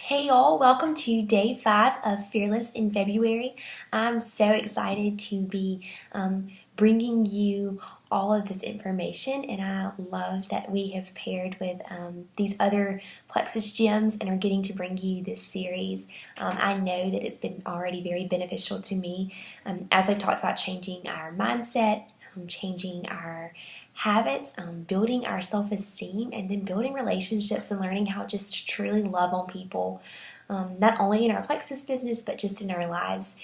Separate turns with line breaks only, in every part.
Hey y'all, welcome to day 5 of Fearless in February. I'm so excited to be bringing you all of this information, and I love that we have paired with these other Plexus gems and are getting to bring you this series. I know that it's been already very beneficial to me as I've talked about changing our mindset, changing our habits, building our self-esteem, and then building relationships and learning how just to truly love on people, not only in our Plexus business, but just in our lives.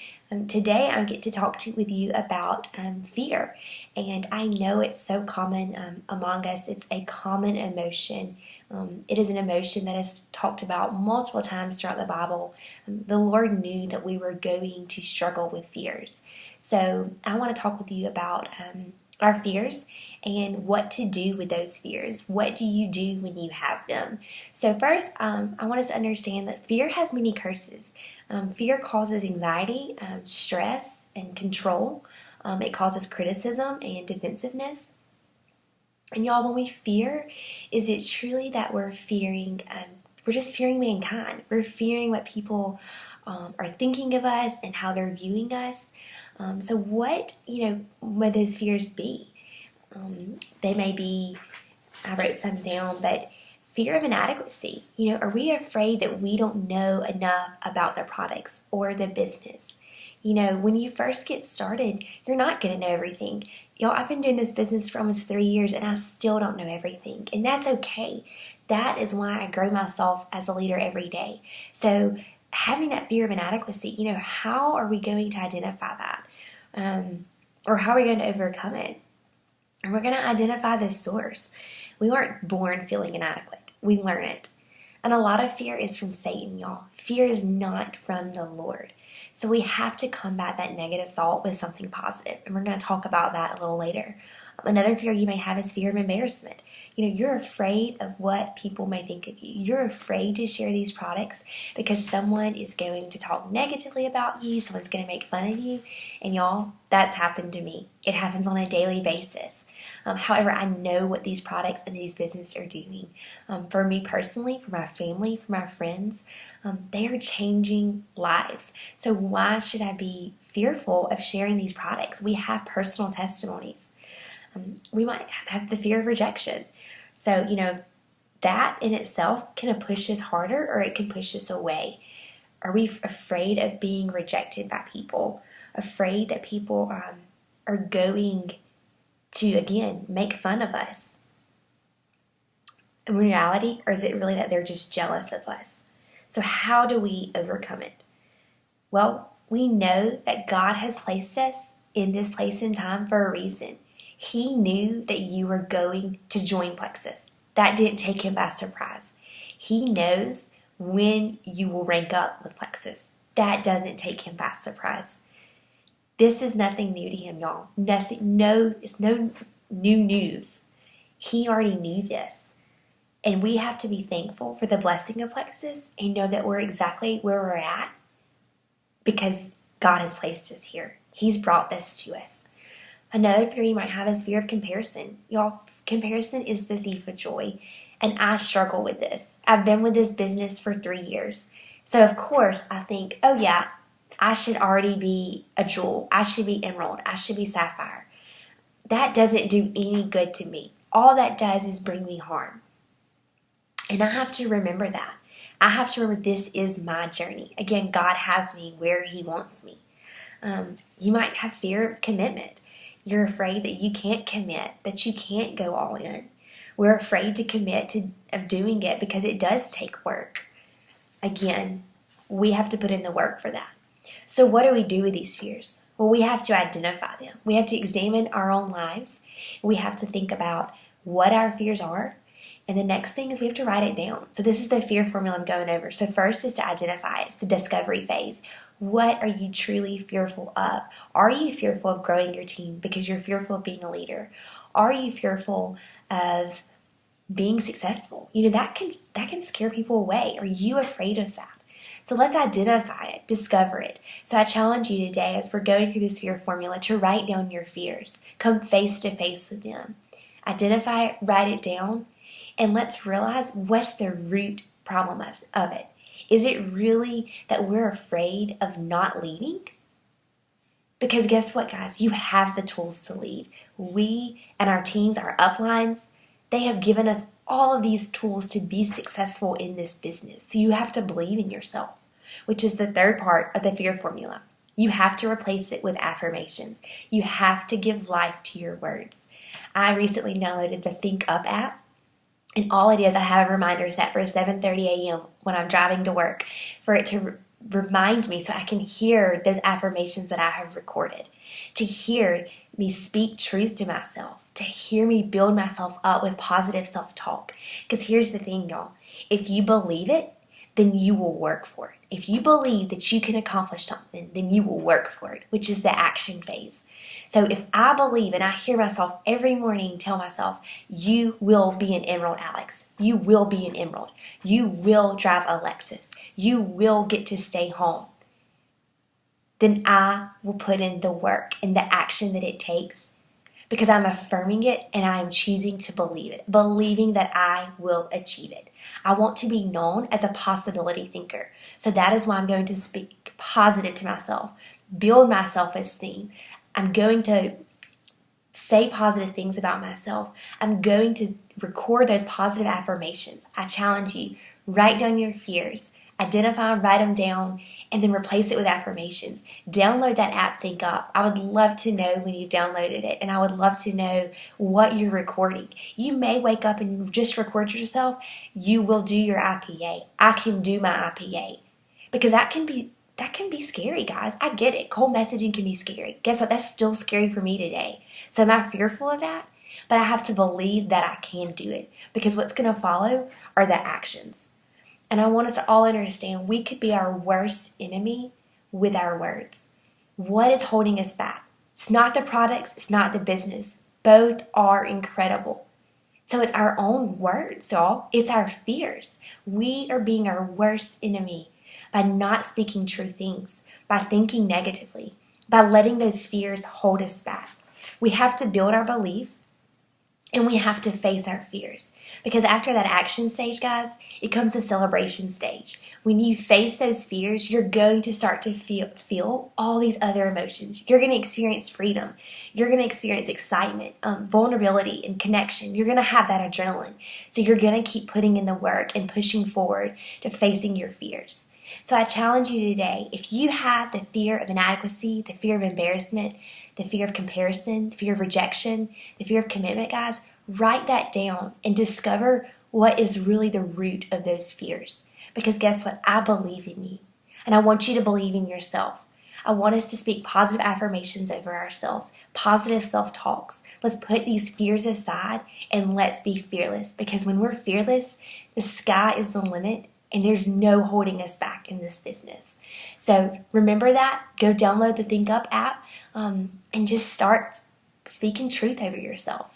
Today, I get to talk with you about fear, and I know it's so common among us. It's a common emotion. It is an emotion that is talked about multiple times throughout the Bible. The Lord knew that we were going to struggle with fears. So I want to talk with you about our fears and what to do with those fears. What do you do when you have them? So first, I want us to understand that fear has many curses. Fear causes anxiety, stress, and control. It causes criticism and defensiveness. And y'all, when we fear, is it truly that we're fearing, we're just fearing mankind. We're fearing what people are thinking of us and how they're viewing us. So what, would those fears be? They may be, I wrote some down, but fear of inadequacy. Are we afraid that we don't know enough about the products or the business? When you first get started, you're not going to know everything. I've been doing this business for almost 3 years and I still don't know everything. And that's okay. That is why I grow myself as a leader every day. So having that fear of inadequacy, how are we going to identify that? Or how are we going to overcome it? And we're going to identify the source. We aren't born feeling inadequate. We learn it. And a lot of fear is from Satan, y'all. Fear is not from the Lord. So we have to combat that negative thought with something positive. And we're going to talk about that a little later. Another fear you may have is fear of embarrassment. You're afraid of what people may think of you. You're afraid to share these products because someone is going to talk negatively about you. Someone's going to make fun of you. And y'all, that's happened to me. It happens on a daily basis. However, I know what these products and these businesses are doing. For me personally, for my family, for my friends, they are changing lives. So why should I be fearful of sharing these products? We have personal testimonies. We might have the fear of rejection. So, that in itself can push us harder or it can push us away. Are we afraid of being rejected by people? Afraid that people are going to, again, make fun of us? In reality, or is it really that they're just jealous of us? So how do we overcome it? Well, we know that God has placed us in this place and time for a reason. He knew that you were going to join Plexus. That didn't take him by surprise. He knows when you will rank up with Plexus. That doesn't take him by surprise. This is nothing new to him, y'all. It's no new news. He already knew this. And we have to be thankful for the blessing of Plexus and know that we're exactly where we're at because God has placed us here. He's brought this to us. Another fear you might have is fear of comparison. Y'all, comparison is the thief of joy. And I struggle with this. I've been with this business for 3 years. So of course I think, oh yeah, I should already be a jewel. I should be emerald. I should be sapphire. That doesn't do any good to me. All that does is bring me harm. And I have to remember that. I have to remember this is my journey. Again, God has me where He wants me. You might have fear of commitment. You're afraid that you can't commit, that you can't go all in. We're afraid to commit of doing it because it does take work. Again, we have to put in the work for that. So what do we do with these fears? Well, we have to identify them. We have to examine our own lives. We have to think about what our fears are. And the next thing is we have to write it down. So this is the fear formula I'm going over. So first is to identify. It's the discovery phase. What are you truly fearful of? Are you fearful of growing your team because you're fearful of being a leader? Are you fearful of being successful? That can scare people away. Are you afraid of that? So let's identify it, discover it. So I challenge you today as we're going through this fear formula to write down your fears. Come face to face with them. Identify it, write it down, and let's realize what's the root problem of it. Is it really that we're afraid of not leading? Because guess what, guys? You have the tools to lead. We and our teams, our uplines, they have given us all of these tools to be successful in this business. So you have to believe in yourself, which is the third part of the fear formula. You have to replace it with affirmations. You have to give life to your words. I recently downloaded the Think Up app, and all it is, I have a reminder set for 7:30 a.m. when I'm driving to work for it to remind me so I can hear those affirmations that I have recorded, to hear me speak truth to myself, to hear me build myself up with positive self-talk. Because here's the thing, y'all. If you believe it, then you will work for it. If you believe that you can accomplish something, then you will work for it, which is the action phase. So if I believe and I hear myself every morning tell myself, you will be an emerald, Alex. You will be an emerald. You will drive a Lexus. You will get to stay home. Then I will put in the work and the action that it takes because I'm affirming it and I am choosing to believe it, believing that I will achieve it. I want to be known as a possibility thinker. So that is why I'm going to speak positive to myself, build my self-esteem. I'm going to say positive things about myself. I'm going to record those positive affirmations. I challenge you, write down your fears, identify and write them down, and then replace it with affirmations. Download that app, Think Up. I would love to know when you've downloaded it, and I would love to know what you're recording. You may wake up and just record yourself. You will do your IPA. I can do my IPA. Because that can be scary, guys. I get it. Cold messaging can be scary. Guess what? That's still scary for me today. So am I fearful of that? But I have to believe that I can do it. Because what's going to follow are the actions. And I want us to all understand we could be our worst enemy with our words. What is holding us back? It's not the products, it's not the business. Both are incredible. So it's our own words, y'all. It's our fears. We are being our worst enemy by not speaking true things, by thinking negatively, by letting those fears hold us back. We have to build our belief. And we have to face our fears. Because after that action stage, guys, it comes a celebration stage. When you face those fears, you're going to start to feel all these other emotions. You're going to experience freedom. You're going to experience excitement, vulnerability, and connection. You're going to have that adrenaline. So you're going to keep putting in the work and pushing forward to facing your fears. So I challenge you today, if you have the fear of inadequacy, the fear of embarrassment, the fear of comparison, the fear of rejection, the fear of commitment, guys, write that down and discover what is really the root of those fears. Because guess what? I believe in you. And I want you to believe in yourself. I want us to speak positive affirmations over ourselves, positive self-talks. Let's put these fears aside and let's be fearless. Because when we're fearless, the sky is the limit and there's no holding us back in this business. So remember that. Go download the Think Up app. And just start speaking truth over yourself.